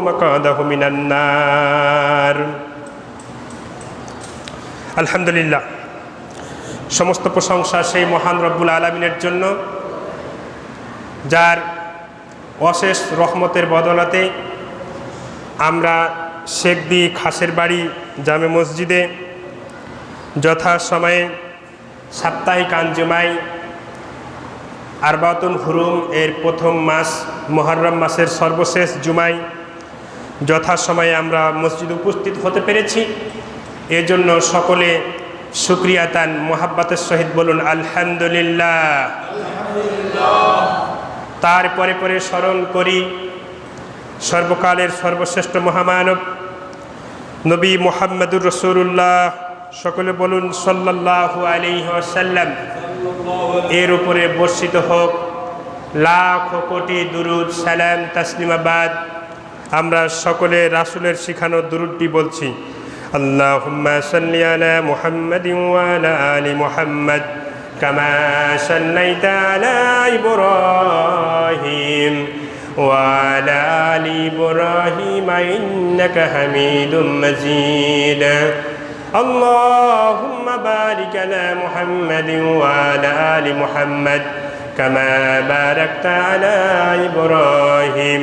মাকাদাহু মিনান নার। আলহামদুলিল্লাহ, সমস্ত প্রশংসা সেই মহান রব্বুল আলামিনের জন্য, যার অশেষ রহমতের বদলাতে আমরা শেখদি খাসের বাড়ি জামে মসজিদে যথাসময়ে সাপ্তাহিক আঞ্জুমাই আরবাতুল হুরুম এর প্রথম মাস মুহররম মাসের সর্বশেষ জুমায় যথাসময়ে আমরা মসজিদে উপস্থিত হতে পেরেছি। এজন্য সকলে শুকরিয়াতান মোহাব্বতের সহিত বলুন আলহামদুলিল্লাহ। তারপরে পরে স্মরণ করি সর্বকালের সর্বশ্রেষ্ঠ মহামানব নবী মুহাম্মদুর রাসূলুল্লাহ, সকলে বলুন সাল্লাল্লাহু আলাইহি ওয়াসাল্লাম এর উপরে বর্ষিত হোক লাখ কোটি দুরুদ সালাম তাসলিমাবাদ। আমরা সকলে রাসূলের শিখানো দুরুদটি বলছি। আল্লাহুম্মা সাল্লি আলা মুহাম্মাদিন ওয়া আলা আলি মুহাম্মাদ কামা সাল্লাইতা আলা ইব্রাহিম ওয়া আলা আলি ইব্রাহিম ইন্নাকা হামিদুম মাজিদ। আল্লাহুম্মা বারিক আলা মুহাম্মাদিন ওয়া আলা আলি মুহাম্মাদ কামা বারাকতা আলা ইব্রাহিম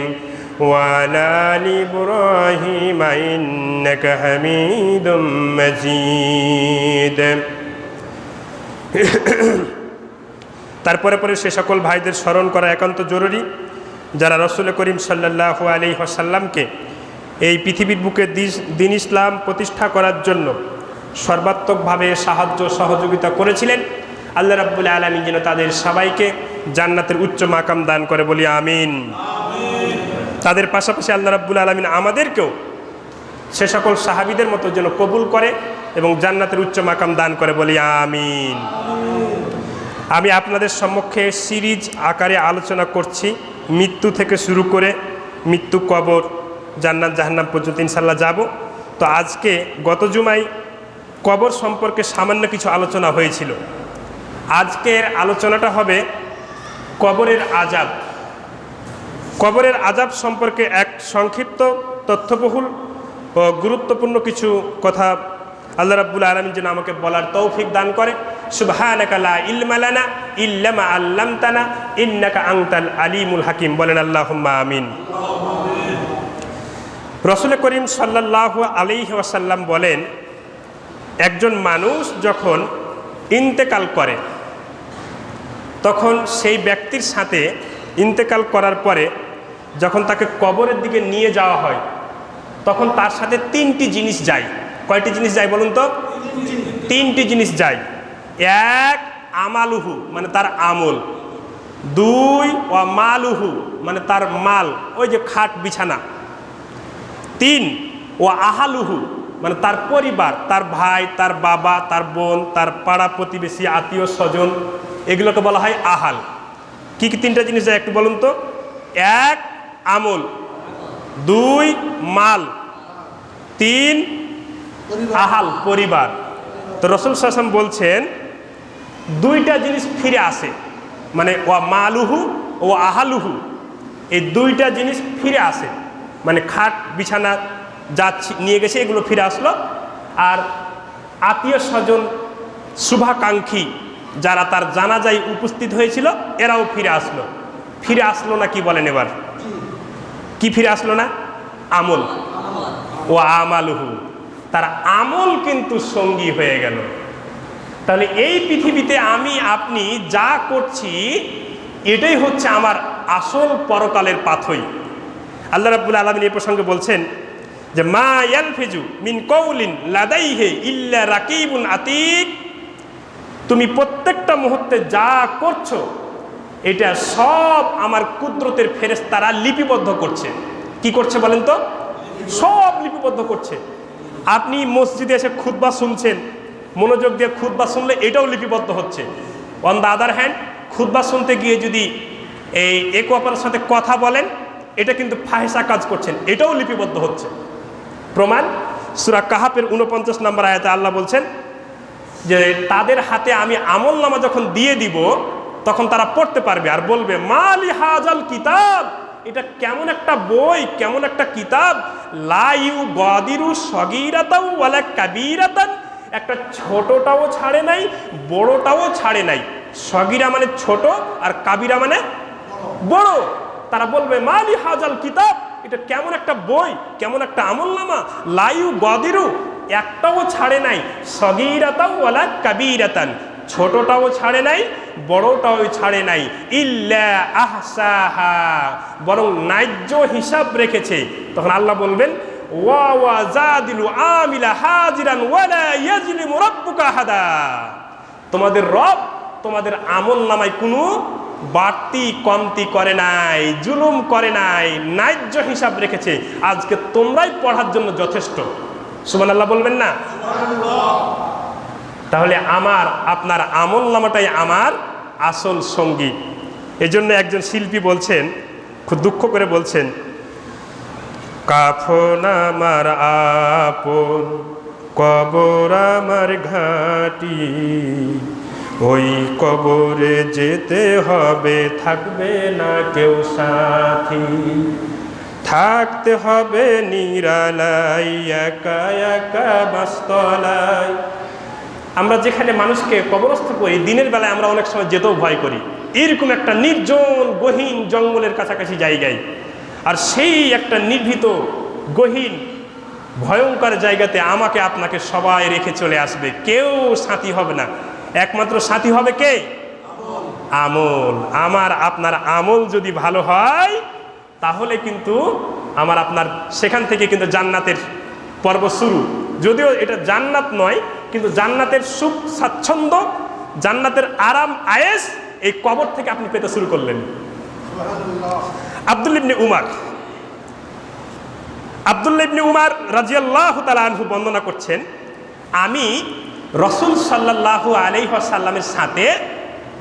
ওয়া আলা আলি ইব্রাহিম ইন্নাকা হামিদুম মাজিদ। তারপরে পরে সে সকল ভাইদের স্মরণ করা একান্ত জরুরি যারা রাসূল করিম সাল্লাল্লাহু আলাইহি ওয়াসাল্লামকে এই পৃথিবীর বুকে দ্বীন ইসলাম প্রতিষ্ঠা করার জন্য সর্বাত্মকভাবে সাহায্য সহযোগিতা করেছিলেন। আল্লাহ রাব্বুল আলামিন যেন তাদের সবাইকে জান্নাতের উচ্চ মাকাম দান করে, বলি আমিন। তাদের পাশাপাশি আল্লাহ রাব্বুল আলামিন আমাদেরকেও সে সকল সাহাবীদের মতো যেন কবুল করে এবং জান্নাতের উচ্চ মাকাম দান করে, বলি আমিন। আমি আপনাদের সম্মুখে সিরিজ আকারে আলোচনা করছি মৃত্যু থেকে শুরু করে মৃত্যু, কবর, জান্নাত জাহান্নাম পর্যন্ত ইনশাল্লাহ যাব। তো আজকে গত জুমায় কবর সম্পর্কে সামান্য কিছু আলোচনা হয়েছিল। আজকের আলোচনাটা হবে কবরের আযাব। কবরের আযাব সম্পর্কে এক সংক্ষিপ্ত তথ্যবহুল ও গুরুত্বপূর্ণ কিছু কথা আল্লাহ রাব্বুল আলামিন যেন আমাকে বলার তৌফিক দান করে। সুবহানাকা লা ইলমা লানা ইল্লা মা আল্লামতানা ইন্নাকা আনতাল আলিমুল হাকিম। বলেন আল্লাহুম্মা আমিন। রাসূল করিম সাল্লাল্লাহু আলাইহি ওয়াসাল্লাম বলেন, একজন মানুষ যখন ইন্তেকাল করে তখন সেই ব্যক্তির সাথে ইন্তেকাল করার পরে যখন তাকে কবরের দিকে নিয়ে যাওয়া হয় তখন তার সাথে তিনটি জিনিস যায়। কয়টি জিনিস যায় বলুন তো? তিনটি জিনিস যায়। এক, আমালুহু মানে তার আমল। দুই, ওয়া মালুহু মানে তার মাল, ওই যে খাট বিছানা। তিন, ওয়া আহালুহু মানে তার পরিবার, তার ভাই, তার বাবা, তার বোন, তার পাড়া প্রতিবেশী, আত্মীয় স্বজন, এগুলোকে বলা হয় আহাল। কি কি তিনটা জিনিস যায় একটু বলুন তো? এক, আমল। দুই, মাল। তিন, আহাল, পরিবার। তো রাসূল সাল্লাল্লাহু আলাইহি ওয়াসাল্লাম বলছেন দুইটা জিনিস ফিরে আসে, মানে ওয়া মালুহু ও আহালুহু, এই দুইটা জিনিস ফিরে আসে। মানে খাট বিছানা যা নিয়ে গেছে এগুলো ফিরে আসলো, আর আত্মীয় স্বজন শুভাকাঙ্ক্ষী যারা তার জানাজায় উপস্থিত হয়েছিল এরাও ফিরে আসলো। ফিরে আসলো না কি বলেন এবার? কি ফিরে আসলো না? আমল। ও আমালুহু, তার আমল কিন্তু সঙ্গী হয়ে গেল। তাহলে এই পৃথিবীতে আমি আপনি যা করছি এটাই হচ্ছে আমার আসল পরকালের পাথই। আল্লাহ রাব্বুল আলামিন এই প্রসঙ্গে বলছেন যে মা ইয়ালফিজু মিন কাউলিন লাদাইহি ইল্লা রাকিবুন আতীদ। তুমি প্রত্যেকটা মুহূর্তে যা করছো এটা সব আমার কুদরতের ফেরেশতারা লিপিবদ্ধ করছে। কি করছে বলেন তো? সব লিপিবদ্ধ করছে। আপনি মসজিদে এসে খুতবা শুনছেন, মনোযোগ দিয়ে খুতবা শুনলে এটাও লিপিবদ্ধ হচ্ছে। অন দ্য আদার হ্যান্ড, খুতবা শুনতে গিয়ে যদি এই একে অপরের সাথে কথা বলেন এটা কিন্তু ফাহিশা কাজ করছেন, এটাও লিপিবদ্ধ হচ্ছে। প্রমাণ সূরা কাহাফের 49 নম্বর আয়াতে আল্লাহ বলছেন যে তাদের হাতে আমি আমলনামা যখন দিয়ে দিব তখন তারা পড়তে পারবে আর বলবে মালি হাজাল কিতাব এটা কেমন একটা বই, কেমন একটা কিতাব, লা ইউগাদিরু সগীরাতাও ওয়ালা কাবীরাতান, একটা ছোটটাও ছাড়ে নাই, বড়টাও ছাড়ে নাই। সগীরা মানে ছোট আর কাবীরা মানে বড়। তারা বলবে মালি হাজাল কিতাব, এটা কেমন একটা বই, কেমন একটা আমলনামা, লা ইউগাদিরু, একটাও ছাড়ে নাই, সগীরাতাও ওয়ালা কাবীরাতান, ছোটটাও ছাড়ে নাই, বড়টাও ছাড়ে নাই, ইল্লা আহসাহা, বরং ন্যায্য হিসাব রেখেছে। তখন আল্লাহ বলবেন ওয়া ওয়াজাদিলু আমিলা হাজিরান ওয়ালা ইয়াজলিমু রাব্বুকা আহাদা, তোমাদের রব তোমাদের আমলনামায় কোনো বাড়তি কমতি করে নাই, জুলুম করে নাই, ন্যায্য হিসাব রেখেছে। আজকে তোমরাই পড়ার জন্য যথেষ্ট। সুবহানাল্লাহ বলবেন না? তাহলে আমার আপনার আমলনামাটাই আমার আসল সঙ্গী। এজন্য একজন শিল্পী বলছেন, খুব দুঃখ করে বলছেন, কাফন আমার আপন, কবর আমার ঘাঁটি, ওই কবরে যেতে হবে, থাকবে না কেউ সাথী, থাকতে হবে নিরালাই, একা একা বাসতলায়। আমরা যেখানে মানুষকে কবরস্থ করি, দিনের বেলায় আমরা অনেক সময় যেতেও ভয় করি, এরকম একটা নির্জন গহীন জঙ্গলের কাছাকাছি জায়গায়। আর সেই একটা নিভৃত গহীন ভয়ঙ্কর জায়গাতে আমাকে আপনাকে সবাই রেখে চলে আসবে, কেউ সাথী হবে না, একমাত্র সাথী হবে কে? আমল। আমার আপনার আমল যদি ভালো হয় তাহলে কিন্তু আমার আপনার সেখান থেকে কিন্তু জান্নাতের পর্ব শুরু। যদিও এটা জান্নাত নয়, কিন্তু জান্নাতের সুখ স্বাচ্ছন্দ্য, জান্নাতের আরাম আয়েশ এই কবর থেকে আপনি পেতে শুরু করলেন। আব্দুল্লাহ ইবনে উমর রাদিয়াল্লাহু তাআলা আনহু বর্ণনা করছেন, আমি রাসূল সাল্লাল্লাহু আলাইহি ওয়াসাল্লামের সাথে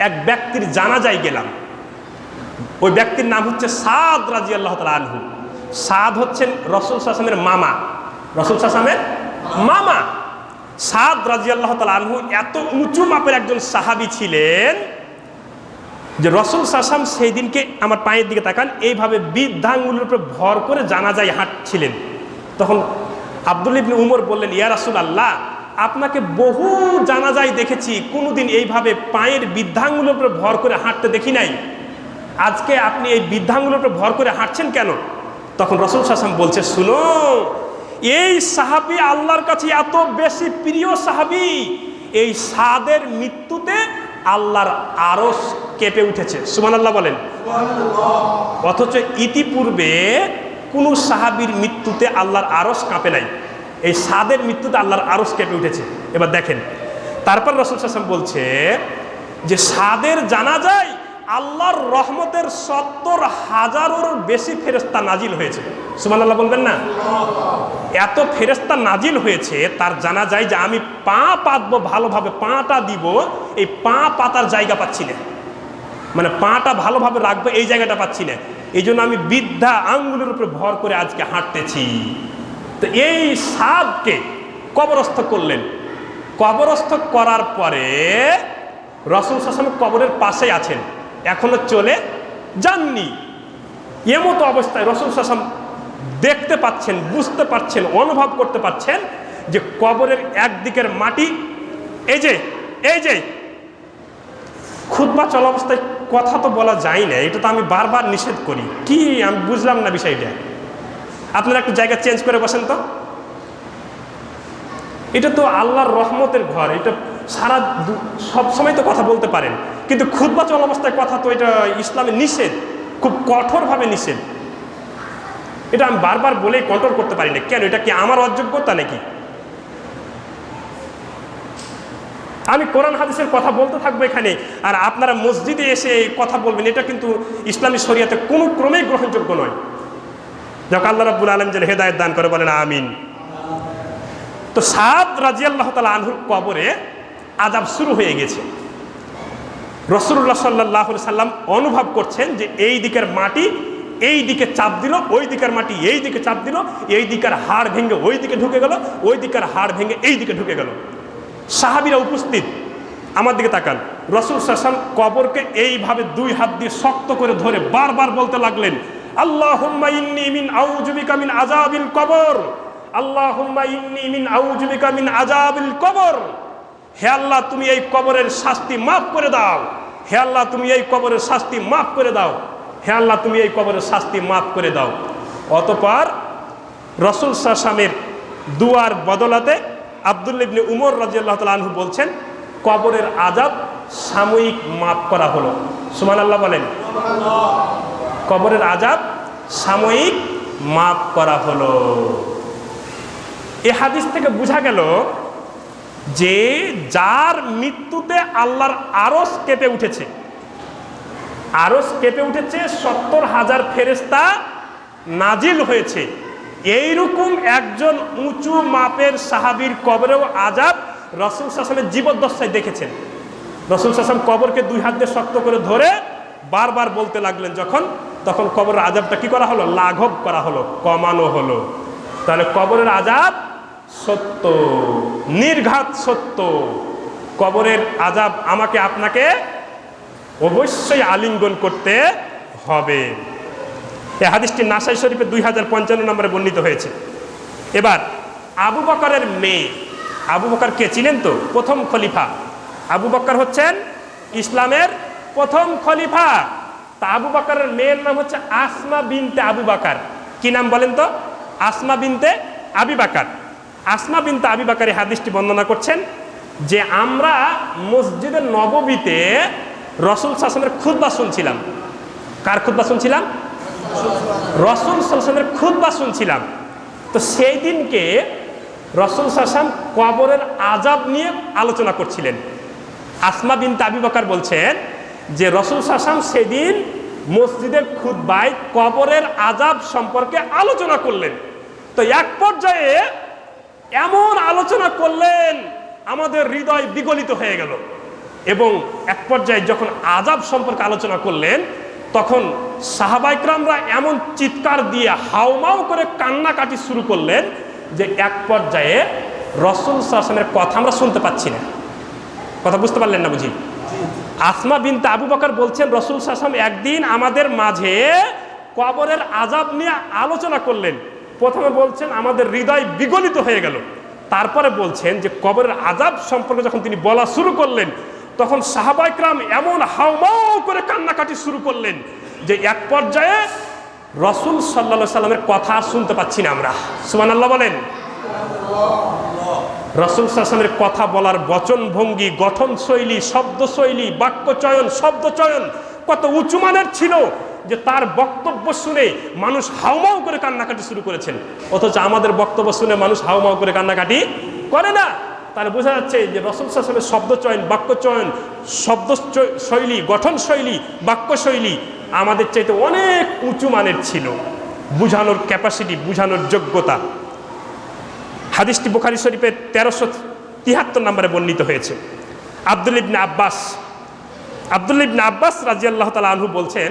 এক ব্যক্তির জানাজায় গেলাম। ওই ব্যক্তির নাম হচ্ছে সাদ রাদিয়াল্লাহু তাআলা আনহু। সাদ হচ্ছেন রাসূল সাল্লাল্লাহু আলাইহি ওয়াসাল্লামের মামা, রাসূল সাল্লাল্লাহু আলাইহি ওয়াসাল্লামের মামা। সাদ রাদিয়াল্লাহু তাআলা আনহু এত উঁচু মাপের একজন সাহাবী ছিলেন যে রাসূল সাল্লাল্লাহু আলাইহি ওয়াসাল্লাম সেই দিনকে আমার পায়ের দিকে তাকান, এইভাবে বৃদ্ধাঙ্গুলের উপরে ভর করে জানাজায় হাঁটছিলেন। তখন আব্দুল্লাহ ইবনে উমর বললেন, ইয়া রাসূলুল্লাহ, আপনাকে বহু জানাজায় দেখেছি, কোনোদিন এইভাবে পায়ের বৃদ্ধাঙ্গুলের উপরে ভর করে হাঁটতে দেখি নাই, আজকে আপনি এই বৃদ্ধাঙ্গুলের উপরে ভর করে হাঁটছেন কেন? তখন রাসূল সাল্লাল্লাহু আলাইহি ওয়াসাল্লাম বলছে, শুনো, এই সাহাবী আল্লাহর কাছে এত বেশি প্রিয় সাহাবী, এই সাদের মৃত্যুতে আল্লাহর আরশ কেঁপে উঠেছে। সুবহানাল্লাহ বলেন। অথচ ইতিপূর্বে কোন সাহাবীর মৃত্যুতে আল্লাহর আরশ কাঁপে নাই, এই সাদের মৃত্যুতে আল্লাহর আরশ কেঁপে উঠেছে। এবার দেখেন, তারপর রাসূল সাল্লাল্লাহু আলাইহি ওয়াসাল্লাম বলছে যে সাদের জানাজায় আল্লাহর রহমতের ৭০,০০০-এর বেশি ফেরেশতা নাজিল হয়েছে। সুবহানাল্লাহ বলবেন না? এত ফেরেশতা নাজিল হয়েছে তার জানাজায় যে আমি পা পাতবো, ভালোভাবে পাটা দিব, এই পা পাতার জায়গা পাচ্ছি না, মানে পাটা ভালোভাবে রাখবো এই জায়গাটা পাচ্ছি না, এই জন্য আমি বৃদ্ধা আঙ্গুলের উপরে ভর করে আজকে হাঁটতেছি। তো এই সাদকে কবরস্থ করলেন। কবরস্থ করার পরে রাসূল সাল্লাল্লাহু আলাইহি ওয়াসাল্লাম কবরের পাশেই আছেন, এখনো চলে যাননি। এমতো অবস্থায় রাসূল সাল্লাল্লাহু আলাইহি ওয়াসাল্লাম দেখতে পাচ্ছেন, বুঝতে পারছেন, অনুভব করতে পারছেন যে কবরের একদিকের মাটি, এই যে খুতবা চলা অবস্থায় কথা তো বলা যায় না, এটা তো আমি বারবার নিষেধ করি, কি আমি বুঝলাম না বিষয়টা। আপনারা একটু জায়গা চেঞ্জ করে বসেন তো। এটা তো আল্লাহর রহমতের ঘর, এটা সারা সব সময় তো কথা বলতে পারেন, কিন্তু খুতবা চলা অবস্থায় কথা তো এটা ইসলামে নিষেধ, খুব কঠোরভাবে নিষেধ। এটা আমি বারবার বলেই কন্ট্রোল করতে পারি না। কেন? এটা কি আমার অযোগ্যতা নাকি? আমি কোরআন হাদিসের কথা বলতে থাকবো এখানে, আর আপনারা মসজিদে এসে কথা বলবেন, এটা কিন্তু ইসলামী শরিয়াতে কোনো ক্রমেই গ্রহণযোগ্য নয়। যাক, আল্লাহ রাব্বুল আলামিন যেন হেদায়েত দান করে, বলেন আমিন। তো সাদ রাদিয়াল্লাহু তাআলা আনহুর কবরে আযাব শুরু হয়ে গেছে। রাসূলুল্লাহ সাল্লাল্লাহু আলাইহি সাল্লাম অনুভব করছেন যে এই দিকের মাটি এই দিকে চাপ দিল, ওই দিকের মাটি এই দিকে চাপ দিল, এই দিকের হাড় ভেঙে ওই দিকে ঢুকে গেল, ওই দিকের হাড় ভেঙে এই দিকে ঢুকে গেল। সাহাবীরা উপস্থিত, আমার দিকে তাকান। রাসূল সাল্লাল্লাহু আলাইহি ওয়াসাল্লাম কবরকে এইভাবে দুই হাত দিয়ে শক্ত করে ধরে বারবার বলতে লাগলেন, আল্লাহুম্মা ইন্নী মিন আউযু বিকা মিন আযাবিল কবর, আল্লাহুম্মা ইন্নী মিন আউযু বিকা মিন আযাবিল কবর। হে আল্লাহ, তুমি এই কবরের শাস্তি মাফ করে দাও। হে আল্লাহ, তুমি এই কবরের শাস্তি মাফ করে দাও। হে আল্লাহ, তুমি এই কবরের শাস্তি মাফ করে দাও। অতঃপর রাসূল সাল্লাল্লাহু আলাইহি ওয়াসাল্লামের দুয়ার বদলাতে আব্দুল্লাহ ইবনে উমর রাদিয়াল্লাহু তাআলা আনহু বলছেন, কবরের আযাব সাময়িক মাফ করা হলো। সুবহানাল্লাহ বলেন। কবরের আযাব সাময়িক মাফ করা হলো। এই হাদিস থেকে বোঝা গেল যে যার মৃত্যুতে আল্লাহর আরশ কেঁপে উঠেছে, আরশ কেঁপে উঠেছে, ৭০,০০০ ফেরেশতা নাজিল হয়েছে, এইরকম একজন উঁচু মাপের সাহাবীর কবরেও আযাব রাসূল সাল্লাল্লাহু আলাইহি ওয়াসাল্লাম জীবদ্দশায় দেখেছেন। রাসূল সাল্লাল্লাহু আলাইহি ওয়াসাল্লাম কবরকে দুই হাত দিয়ে শক্ত করে ধরে বারবার বলতে লাগলেন তখন কবরের আযাবটা কি করা হলো? লাঘব করা হলো, কমানো হলো। তাহলে কবরের আযাব সত্য, নির্ঘাত সত্য। কবরের আযাব আমাকে আপনাকে অবশ্যই আলিঙ্গন করতে হবে। এই হাদিসটি নাসাই শরীফে 2055 নম্বরে বর্ণিত হয়েছে। এবার আবু বকরের মেয়ে, আবু বকর কে ছিলেন? তো প্রথম খলিফা আবু বকর হচ্ছেন ইসলামের প্রথম খলিফা। তা আবু বকরের মেয়ের নাম হচ্ছে আসমা বিনতে আবু বকর। কি নাম বলেন তো? আসমা বিনতে আবি বকর। আসমা বিনতে আবি বকর এই হাদিসটি বর্ণনা করছেন যে আমরা মসজিদে নববীতে রাসূল সাল্লাল্লাহু আলাইহি ওয়াসাল্লামের খুতবা শুনছিলাম। কার খুতবা শুনছিলাম? রাসূল সাল্লাল্লাহু আলাইহি ওয়াসাল্লামের খুতবা শুনছিলাম। তো সেই দিনকে রাসূল সাল্লাল্লাহু আলাইহি ওয়াসাল্লাম কবরের আযাব নিয়ে আলোচনা করছিলেন। আসমা বিনতে আবি বকর বলছেন যে রাসূল সাল্লাল্লাহু আলাইহি ওয়াসাল্লাম সেদিন মসজিদের খুতবায় কবরের আযাব সম্পর্কে আলোচনা করলেন। তো এক পর্যায়ে এমন আলোচনা করলেন আমাদের হৃদয় বিগলিত হয়ে গেল, এবং এক পর্যায়ে যখন আযাব সম্পর্কে আলোচনা করলেন তখন সাহাবায়ে কেরামরা এমন চিৎকার দিয়ে হাউমাউ করে কান্নাকাটি শুরু করলেন যে এক পর্যায়ে রাসূল সাল্লাল্লাহু আলাইহি ওয়াসাল্লামের কথা আমরা শুনতে পাচ্ছি না। কথা বুঝতে পারলেন না বুঝি? আসমা বিনতে আবু বকর বলছেন রাসূল সাল্লাল্লাহু আলাইহি ওয়াসাল্লাম একদিন আমাদের মাঝে কবরের আযাব নিয়ে আলোচনা করলেন। প্রথমে বলছেন আমাদের হৃদয় বিগলিত হয়ে গেল, তারপরে বলছেন যে কবরের আযাব সম্পর্কে যখন তিনি বলা শুরু করলেন তখন সাহাবায়ে কেরাম এমন হাউমাউ করে কান্নাকাটি শুরু করলেন যে এক পর্যায়ে রাসূল সাল্লাল্লাহু আলাইহি ওয়াসাল্লামের কথা শুনতে পাচ্ছি না আমরা। সুবহানাল্লাহ বলেন। রাসূল সাল্লাল্লাহু আলাইহি ওয়াসাল্লামের কথা বলার বচন ভঙ্গি, গঠন শৈলী, শব্দ শৈলী, বাক্য চয়ন, শব্দ চয়ন কত উঁচু মানের ছিল যে তার বক্তব্য শুনে মানুষ হাউমাউ করে কান্নাকাটি শুরু করেছেন, অথচ আমাদের বক্তব্য শুনে মানুষ হাউমাউ করে কান্নাকাটি করে না। তাহলে বোঝা যাচ্ছে যে রাসূল সাল্লাল্লাহু আলাইহি ওয়াসাল্লামের শব্দ চয়ন, বাক্য চয়ন, শব্দ শৈলী, গঠন শৈলী, বাক্য শৈলী আমাদের চাইতে অনেক উঁচু মানের ছিল, বুঝানোর ক্যাপাসিটি, বুঝানোর যোগ্যতা। হাদিসটি বুখারী শরীফের 1373 নম্বরে বর্ণিত হয়েছে। আব্দুল্লাহ ইবনে আব্বাস রাদিয়াল্লাহু তাআলা আনহু বলছেন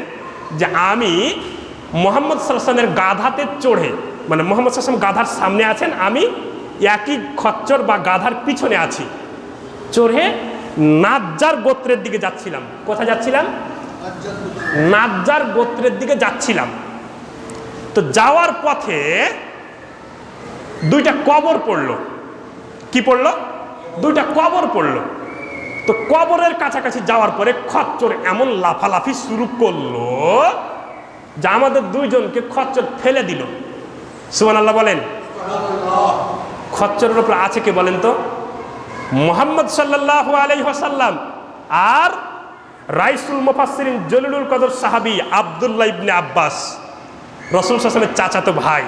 যে আমি মুহাম্মদ সাল্লাল্লাহু আলাইহি ওয়াসাল্লামের গাধাতে চড়ে, মানে মুহাম্মদ সাল্লাল্লাহু আলাইহি ওয়াসাল্লাম গাধার সামনে আছেন, আমি একই খচ্চর বা গাধার পিছনে আছি, চড়ে নাজ্জার গোত্রের দিকে যাচ্ছিলাম। কোথায় যাচ্ছিলাম? নাজ্জার গোত্রের দিকে যাচ্ছিলাম। তো যাওয়ার পথে দুইটা কবর পড়লো। কি পড়লো? দুইটা কবর পড়লো। তো কবরের কাছাকাছি যাওয়ার পরে খচ্চর এমন লাফালাফি শুরু করলো যে আমাদের দুইজনকে খচ্চর ফেলে দিল। সুবহানাল্লাহ বলেন। খচ্চরের উপর আছে কে বলেন তো? মুহাম্মদ সাল্লাল্লাহু আলাইহি ওয়াসাল্লাম আর রাইসুল মুফাসসিরিন জলিলুল কদর সাহাবী আব্দুল্লাহ ইবনে আব্বাস, রাসূল সাল্লাল্লাহু আলাইহি ওয়াসাল্লামের চাচাতো ভাই।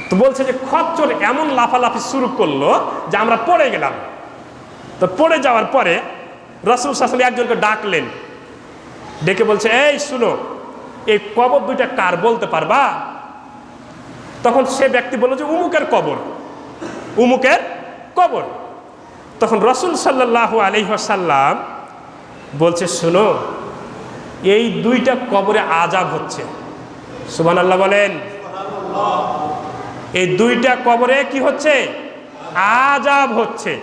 তো বলছে যে খচ্চর এমন লাফালাফি শুরু করলো যে আমরা পড়ে গেলাম। তো পড়ে যাওয়ার পরে রাসূল সাল্লাল্লাহু আলাইহি ওয়াসাল্লাম একজনকে ডাকলেন, ডেকে বলছে এই শুনো, এই কবর দুইটা কার বলতে পারবা? তখন সে ব্যক্তি বলল যে উমুকের কবর, উমুকের কবর। তখন রাসূল সাল্লাল্লাহু আলাইহি ওয়াসাল্লাম বলছে শুনো, এই দুইটা কবরে আযাব হচ্ছে। সুবহানাল্লাহ বলেন। এই দুইটা কবরে কি হচ্ছে? আযাব হচ্ছে।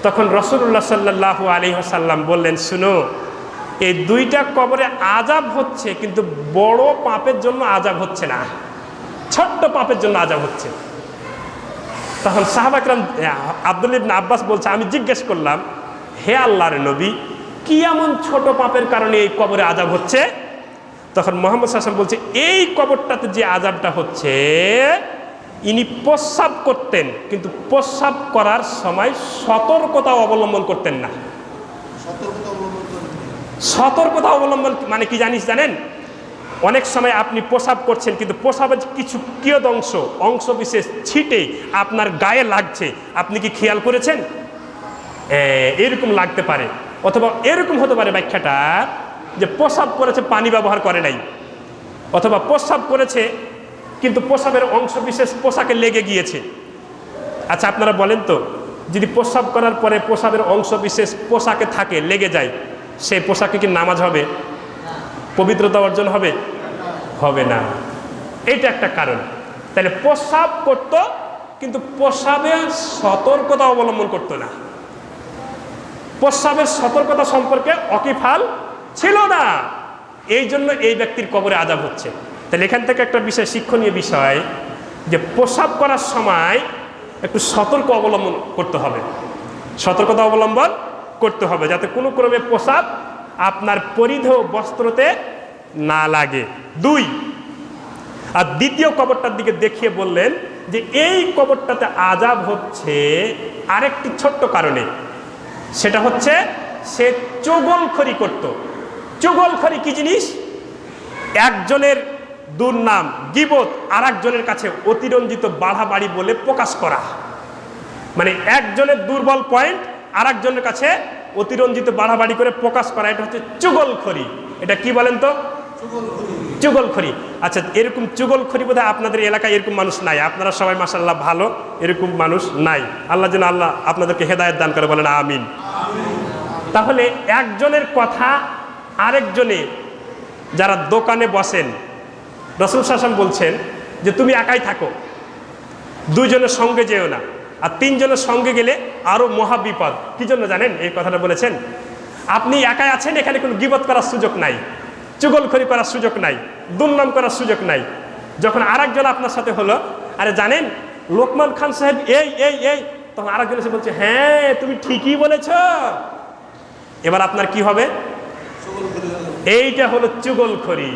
তখন রাসূলুল্লাহ সাল্লাল্লাহু আলাইহি ওয়াসাল্লাম বললেন শুনো, এই দুইটা কবরে আযাব হচ্ছে, কিন্তু বড় পাপের জন্য আযাব হচ্ছে না, ছোট্ট পাপের জন্য আযাব হচ্ছে। তখন সাহাবা কিরাম আব্দুল্লাহ ইবনে আব্বাস বলছে, আমি জিজ্ঞেস করলাম, হে আল্লাহর নবী, কি এমন ছোট পাপের কারণে এই কবরে আযাব হচ্ছে? তখন মুহাম্মদ সাল্লাল্লাহু আলাইহি ওয়াসাল্লাম বলছে, এই কবরটাতে যে আযাবটা হচ্ছে, ইনি প্রস্রাব করতেন, কিন্তু প্রস্রাব করার সময় সতর্কতা অবলম্বন করতেন না। সতর্কতা অবলম্বন মানে কি জানেন? অনেক সময় আপনি প্রস্রাব করছেন, কিন্তু প্রস্রাবের কিছু কিয়দ অংশ বিশেষ ছিটে আপনার গায়ে লাগছে, আপনি কি খেয়াল করেছেন? এরকম লাগতে পারে। অথবা এরকম হতে পারে ব্যাখ্যাটা, যে প্রস্রাব করেছে পানি ব্যবহার করে নাই, অথবা প্রস্রাব করেছে কিন্তু প্রস্রাবের অংশ বিশেষ পোশাকে লেগে গিয়েছে। আচ্ছা আপনারা বলেন তো, যদি প্রস্রাব করার পরে প্রস্রাবের অংশ বিশেষ পোশাকে থাকে, লেগে যায়, সেই পোশাকে কি নামাজ হবে? পবিত্রতা অর্জন হবে? হবে না। এইটা একটা কারণ। তাহলে প্রস্রাব করত, কিন্তু প্রস্রাবের সতর্কতা অবলম্বন করতো না, প্রস্রাবের সতর্কতা সম্পর্কে ওয়াকিবহাল ছিল না, এই জন্য এই ব্যক্তির কবরে আযাব হচ্ছে। তাহলে এখান থেকে একটা বিষয়, শিক্ষণীয় বিষয়, যে প্রস্রাব করার সময় একটু সতর্ক অবলম্বন করতে হবে, সতর্কতা অবলম্বন করতে হবে, যাতে কোনো ক্রমে প্রস্রাব আপনার পরিধেয় বস্ত্রতে না লাগে। 2 আর দ্বিতীয় কবরটার দিকে দেখিয়ে বললেন যে এই কবরটাতে আযাব হচ্ছে আরেকটি ছোট্ট কারণে, সেটা হচ্ছে সে চুগলখড়ি করত। চুগলখড়ি কি জিনিস? একজনের দুর্নাম, গীবত আর একজনের কাছে অতিরঞ্জিত বাড়াবাড়ি বলে প্রকাশ করা, মানে একজনের দুর্বল পয়েন্ট আর একজনের কাছে অতিরঞ্জিত বাড়াবাড়ি করে প্রকাশ করা, এটা হচ্ছে চুগলখড়ি। এটা কি বলেন তো? চুগলখড়ি। আচ্ছা, এরকম চুগলখড়ি বোধহয় আপনাদের এলাকায় এরকম মানুষ নাই, আপনারা সবাই মাশাআল্লাহ ভালো, এরকম মানুষ নাই। আল্লাহ যেন আল্লাহ আপনাদেরকে হেদায়েত দান করে, বলেন আমিন। তাহলে একজনের কথা আরেকজনে, যারা দোকানে বসেন, রাসূল সাল্লাল্লাহু আলাইহি ওয়াসাল্লাম বলছেন যে তুমি একাই থাকো, 2 জনের সঙ্গে যেও না, আর 3 জনের সঙ্গে গেলে আরো মহা বিপদ। কি জন্য জানেন এই কথাটা বলেছেন? আপনি একাই আছেন, এখানে কোনো গীবত করার সুযোগ নাই, চুগলখড়ি করার সুযোগ নাই, দুর্নাম করার সুযোগ নাই। যখন আরেকজন আপনার সাথে হলো, আরে জানেন লোকমান খান সাহেব এই এই এই, তখন আরেকজন এসে বলছে, হ্যাঁ তুমি ঠিকই বলেছ, এবার আপনার কি হবে? এইটা হলো চুগলখড়ি।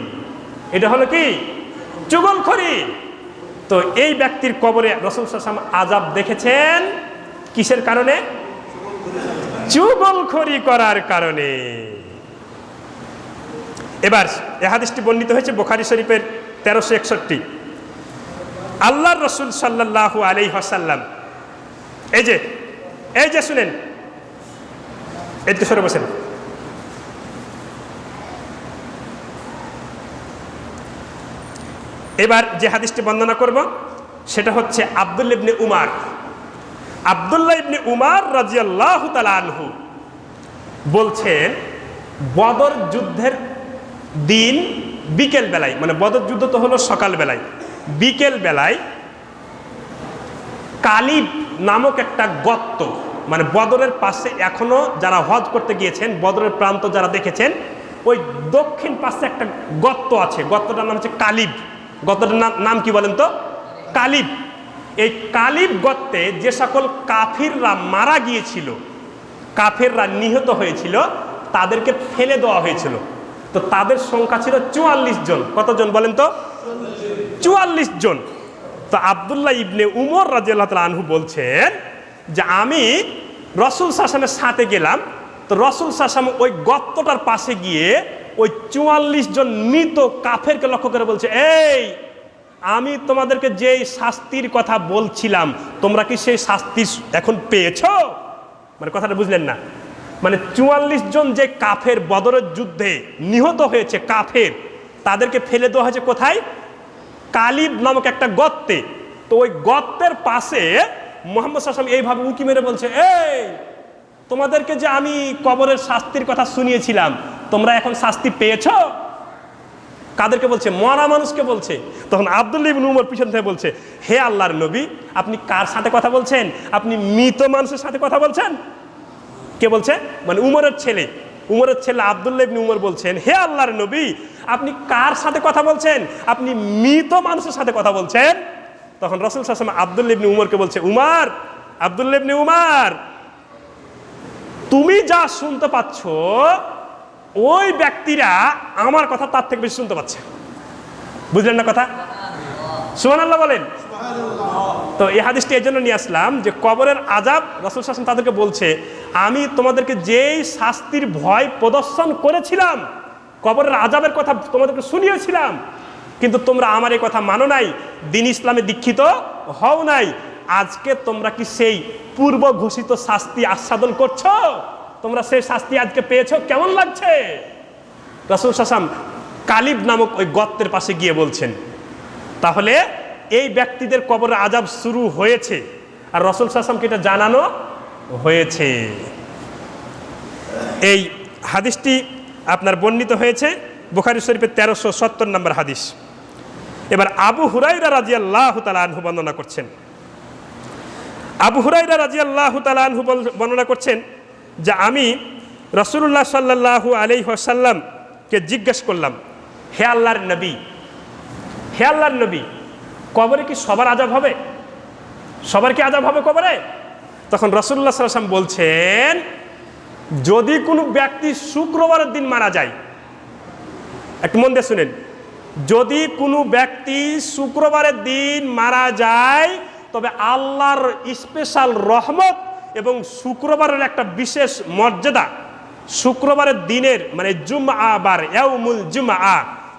এটা হলো কি? চুগলখড়ি। তো এই ব্যক্তির কবরে রাসূল সাল্লাল্লাহু আলাইহি ওয়াসাল্লাম আযাব দেখেছেন কিসের কারণে? চুগলখড়ি করার কারণে। এবার এই হাদিসটি বর্ণিত হয়েছে বুখারী শরীফের 1361। আল্লাহর রাসূল সাল্লাল্লাহু আলাইহি ওয়াসাল্লাম এই যে শুনেন, একটু সরে বসেন। এবার যে হাদিসটি বর্ণনা করব সেটা হচ্ছে আব্দুল্লাহ ইবনে উমার। আব্দুল্লাহ ইবনে উমার রাদিয়াল্লাহু তাআলা আনহু বলছেন, বদর যুদ্ধের দিন বিকেল বেলায়, মানে বদর যুদ্ধ তো হলো সকাল বেলায়, বিকেল বেলায় কালিব নামক একটা গর্ত, মানে বদরের পাশে এখনো যারা হজ করতে গিয়েছেন, বদরের প্রান্ত যারা দেখেছেন, ওই দক্ষিণ পাশে একটা গর্ত আছে, গর্তটার নাম হচ্ছে কালিব। গর্তটার নাম কি বলেন তো? কালিব। এই কালিব গর্তে যে সকল কাফিররা মারা গিয়েছিল, কাফেররা নিহত হয়েছিল, তাদেরকে ফেলে দেওয়া হয়েছিল। তো তাদের সংখ্যা ছিল 44 জন। কতজন বলেন তো? 44 জন। তো আব্দুল্লাহ ইবনে উমর রাদিয়াল্লাহু তাআলা আনহু বলছেন যে আমি রাসূল সাল্লাল্লাহু আলাইহি ওয়াসাল্লামের সাথে গেলাম, তো রাসূল সাল্লাল্লাহু আলাইহি ওয়াসাল্লাম ওই গর্তটার পাশে গিয়ে ওই 44 জন মৃত কাফেরকে লক্ষ্য করে বলছে, এই আমি তোমাদেরকে যেই শাস্তির কথা বলছিলাম, তোমরা কি সেই শাস্তি এখন পেয়েছো? মানে কথাটা বুঝলেন না? মানে 44 জন যে কাফের বদরের যুদ্ধে নিহত হয়েছে কাফের, তাদেরকে ফেলে দেওয়া হয়েছে কোথায়? কালিব নামক একটা গর্তে। তো ওই গর্তের পাশে মুহাম্মদ সাল্লাল্লাহু আলাইহি ওয়াসাল্লাম এইভাবে উঁকি মেরে বলছে, এই তোমাদেরকে যে আমি কবরের শাস্তির কথা শুনিয়েছিলাম, তোমরা এখন শাস্তি পেয়েছো? কাদেরকে বলছে? মরা মানুষকে বলছে। তখন আব্দুল্লাহ ইবনে উমর পিছন থেকে বলছে, হে আল্লাহর নবী, আপনি কার সাথে কথা বলছেন? আপনি মৃত মানুষের সাথে কথা বলছেন? কে বলছে? মানে উমরের ছেলে। উমরের ছেলে আব্দুল্লাহ ইবনে উমর বলছেন, হে আল্লাহর নবী, আপনি কার সাথে কথা বলছেন? আপনি মৃত মানুষের সাথে কথা বলছেন। তখন রাসূল সাল্লাল্লাহু আলাইহি ওয়াসাল্লাম আব্দুল্লাহ ইবনে উমরকে বলছে, উমর, আব্দুল্লাহ ইবনে উমর, তুমি যা শুনতে পাচ্ছ ওই ব্যক্তিরা আমার কথা তার থেকে বেশি শুনতে পাচ্ছে। বুঝলেন না কথা? সুবহানাল্লাহ বলেন। তো এই হাদিসটি এই জন্য নিয়ে আসলাম যে কবরের আযাব রাসূল সাল্লাল্লাহু আলাইহি ওয়াসাল্লাম তাদেরকে বলছে, আমি তোমাদেরকে যেই শাস্তির ভয় প্রদর্শন করেছিলাম, কবরের আযাবের কথা তোমাদেরকে শুনিয়েছিলাম, কিন্তু তোমরা আমার এই কথা মানো নাই, দ্বীন ইসলামে দীক্ষিত হও নাই। আজকে তোমরা কি সেই পূর্ব ঘোষিত শাস্তি আস্বাদন করছো? তোমরা সেই শাস্তি আজকে পেয়েছো, কেমন লাগছে? রাসূল সাল্লাল্লাহু আলাইহি ওয়াসাল্লাম কালিব নামক ওই গর্তের পাশে গিয়ে বলছেন। তাহলে এই ব্যক্তিদের কবরের আযাব শুরু হয়েছে, আর রাসূল সাল্লাল্লাহু আলাইহি ওয়াসাল্লামকে এটা জানানো হয়েছে। এই হাদিসটি আপনার বর্ণিত হয়েছে বুখারী শরীফের 1370 নম্বর হাদিস। এবার আবু হুরায়রা রাদিয়াল্লাহু তাআলা আনহু বর্ণনা করছেন। আবু হুরায়রা রাদিয়াল্লাহু তাআলা আনহু বর্ণনা করছেন যে আমি রাসূলুল্লাহ সাল্লাল্লাহু আলাইহি ওয়াসাল্লামকে জিজ্ঞেস করলাম, হে আল্লাহর নবী, হে আল্লাহর নবী, কবরে কি সবার আযাব হবে? সবার কি আযাব হবে কবরে? তখন রাসূলুল্লাহ সাল্লাল্লাহু আলাইহি ওয়াসাল্লাম বলছেন, যদি কোনো ব্যক্তি শুক্রবারের দিন মারা যায়, একটু মন দিয়ে শুনেন, যদি কোনো ব্যক্তি শুক্রবারের দিন মারা যায়, তবে আল্লাহর স্পেশাল রহমত এবং শুক্রবারের একটা বিশেষ মর্যাদা, শুক্রবারের দিনের মানে জুমআ বার, ইয়াউমুল জুমআ,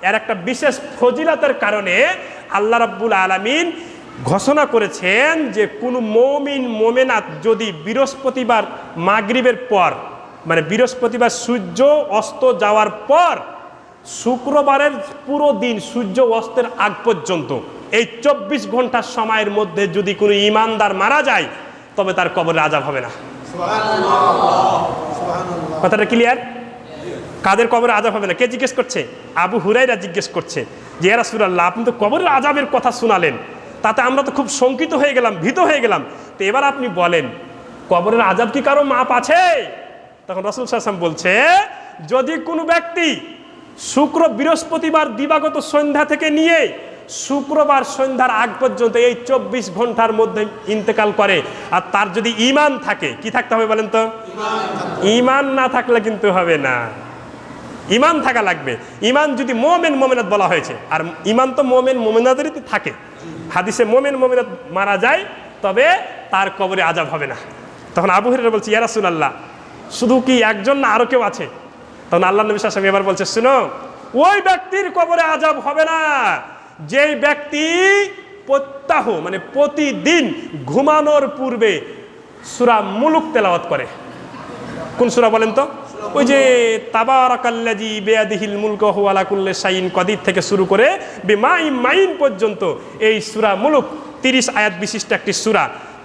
এর একটা বিশেষ ফজিলতের কারণে আল্লাহ রাব্বুল আলামিন ঘোষণা করেছেন যে কোনো মুমিন মুমিনাত যদি বৃহস্পতিবার মাগরিবের পর, মানে বৃহস্পতিবার সূর্য অস্ত যাওয়ার পর শুক্রবারের পুরো দিন সূর্য অস্তের আগ পর্যন্ত এই 24 ঘন্টার সময়ের মধ্যে যদি কোনো ঈমানদার মারা যায়, তবে তার কবরে আযাব হবে না। কথাটা ক্লিয়ার? কাদের কবরে আযাব হবে না? কে জিজ্ঞেস করছে? আবু হুরায়রা জিজ্ঞেস করছে যে ইয়া রাসূলুল্লাহ, আপনি তো কবরের আযাবের কথা শোনালেন, তাতে আমরা তো খুব শঙ্কিত হয়ে গেলাম, ভীত হয়ে গেলাম, তো এবার আপনি বলেন কবরের আযাব কি কারো মাপ আছে? তখন রাসূল সাল্লাল্লাহু আলাইহি ওয়াসাল্লাম বলছে, যদি কোনো ব্যক্তি বৃহস্পতিবার দিবাগত সন্ধ্যা থেকে নিয়ে শুক্রবার সন্ধ্যার আগ পর্যন্ত এই 24 ঘন্টার মধ্যে ইন্তেকাল করে, আর তার যদি ঈমান থাকে, কি থাকতে হবে বলেন তো? ঈমান না থাকলে কিন্তু হবে না, ঈমান থাকা লাগবে। ঈমান যদি মুমিন মুমিনাত বলা হয়েছে, আর ঈমান তো মুমিন মুমিনাতেরই থাকে, হাদিসে মুমিন মুমিনাত মারা যায় তবে তার কবরে আযাব হবে না। তখন আবু হুরায়রা বলছে, ইয়া রাসূলুল্লাহ, শুধু কি একজন না আরো কেউ আছে? তখন আল্লাহ নবী সাল্লাল্লাহু আলাইহি ওয়াসাল্লাম এবার বলছে, শুনো, ওই ব্যক্তির কবরে আযাব হবে না যেই ব্যক্তি প্রত্যাহ মানে প্রতিদিন ঘুমানোর পূর্বে সূরা মুলক তেলাওয়াত করে। কোন সূরা বলেন তো? ওই যে তাবারাকাল্লাযী বিয়াদিহিল মুলকু ওয়া আলা কুল্লি শাইইন কদির থেকে শুরু করে বিমাইম মাইন পর্যন্ত এই সূরা মুলক 30 আয়াত বিশিষ্ট একটি সূরা।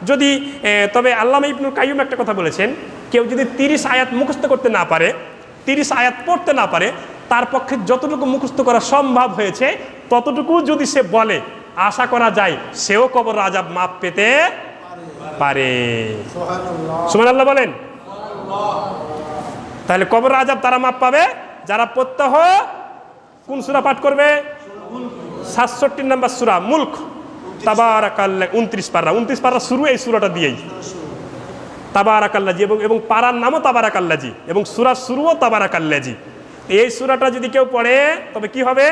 যদি তবে আল্লামা ইবনুল কাইয়্যিম একটা কথা বলেছেন, কেউ যদি 30 আয়াত মুখস্থ করতে না পারে, 30 আয়াত পড়তে না পারে, তার পক্ষে যতটুকু মুখস্থ করা সম্ভব হয়েছে ততটুকু যদি সে বলে, আশা করা যায় সেও কবর আযাব মাপ পেতে পারে। সুবহানাল্লাহ বলেন। তাহলে কবর আযাব তারা মাপ পাবে যারা প্রত্যহ কোন সূরা পাঠ করবে? 67 নম্বর সূরা মুলক, তাবারাকাল্লাহ 29 পারা শুরু এই সূরাটা দিয়েই, তাবারাকাল্লাজি, এবং পারার নামও তাবারাকাল্লাজি, এবং সূরার শুরুও তাবারাকাল্লাজি। এই সূরাটা যদি কেউ পড়ে তবে কি হবে?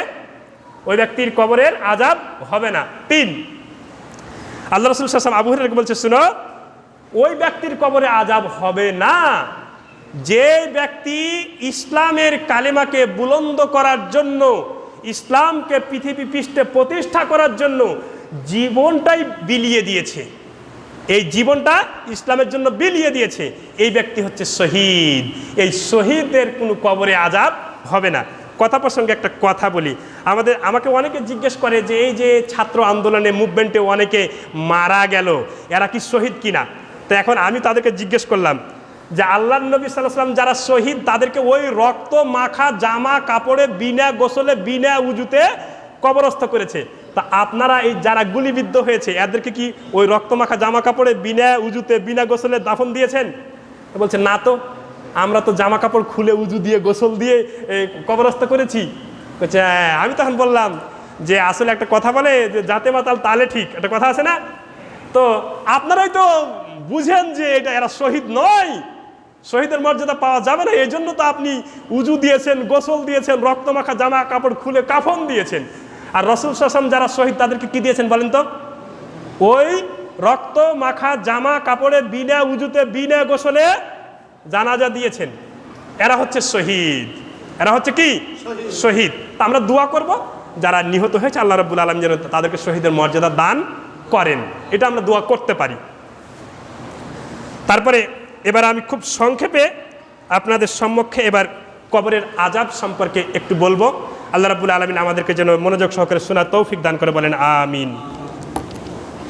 ওই ব্যক্তির কবরের আযাব হবে না। 3, আল্লাহ রাসূল সাল্লাল্লাহু আলাইহি ওয়াসাল্লাম আবু হুরায়রাকে বলছে, শুনো, ওই ব্যক্তির কবরে আযাব হবে না যে ব্যক্তি ইসলামের কালেমাকে বুলন্দ করার জন্য, ইসলামকে পৃথিবী পৃষ্ঠে প্রতিষ্ঠা করার জন্য জীবনটাই বিলিয়ে দিয়েছে, এই জীবনটা ইসলামের জন্য বিলিয়ে দিয়েছে, এই ব্যক্তি হচ্ছে শহীদ। এই শহীদের কোনো কবরে আযাব হবে না। কথা প্রসঙ্গে একটা কথা বলি, আমাকে অনেকে জিজ্ঞেস করে যে এই যে ছাত্র আন্দোলনে মুভমেন্টে অনেকে মারা গেল, এরা কি শহীদ কিনা? তো এখন আমি তাদেরকে জিজ্ঞেস করলাম যে আল্লাহর নবী সাল্লাল্লাহু আলাইহি ওয়াসাল্লাম যারা শহীদ, তাদেরকে ওই রক্ত মাখা জামা কাপড়ে বিনা গোসলে বিনা উজুতে কবরস্থ করেছে, তা আপনারা এই যারা গুলিবিদ্ধ হয়েছে এদেরকে কি ওই রক্ত মাখা জামা কাপড়ে বিনা উজুতে বিনা গোসলে দাফন দিয়েছেন? বলছে না তো। আমরা তো জামা কাপড় খুলে উজু দিয়ে গোসল দিয়ে কবরস্থ করেছি। বলছে হ্যাঁ। আমি তখন বললাম যে আসলে একটা কথা বলে যে যাতে মাতাল তালে ঠিক, একটা কথা আছে না? তো আপনারাই তো বুঝেন যে এটা এরা শহীদ নয়, শহীদের মর্যাদা পাওয়া যাবে না, এই জন্য তো আপনি উজু দিয়েছেন, গোসল দিয়েছেন, রক্তমাখা জামা কাপড় খুলে কাফন দিয়েছেন। আর রাসূল সাল্লাল্লাহু আলাইহি ওয়াসাল্লাম যারা শহীদ তাদেরকে কি দিয়েছেন বলেন তো? ওই রক্ত মাখা জামা কাপড়ে বিনা উজুতে বিনা গোসলে জানাজা দিয়েছেন। এরা হচ্ছে শহীদ, এরা হচ্ছে কি শহীদ। তা আমরা দোয়া করব যারা নিহত হয়েছে আল্লাহ রাব্বুল আলামিন যেন তাদেরকে শহীদের মর্যাদা দান করেন, এটা আমরা দোয়া করতে পারি। তারপরে এবার আমি খুব সংক্ষেপে আপনাদের সম্মুখে এবার কবরের আযাব সম্পর্কে একটু বলবো। আল্লাহ রাব্বুল আলামিন আমাদেরকে যেন মনোযোগ সহকারে শোনার তৌফিক দান করে, বলেন আমিন।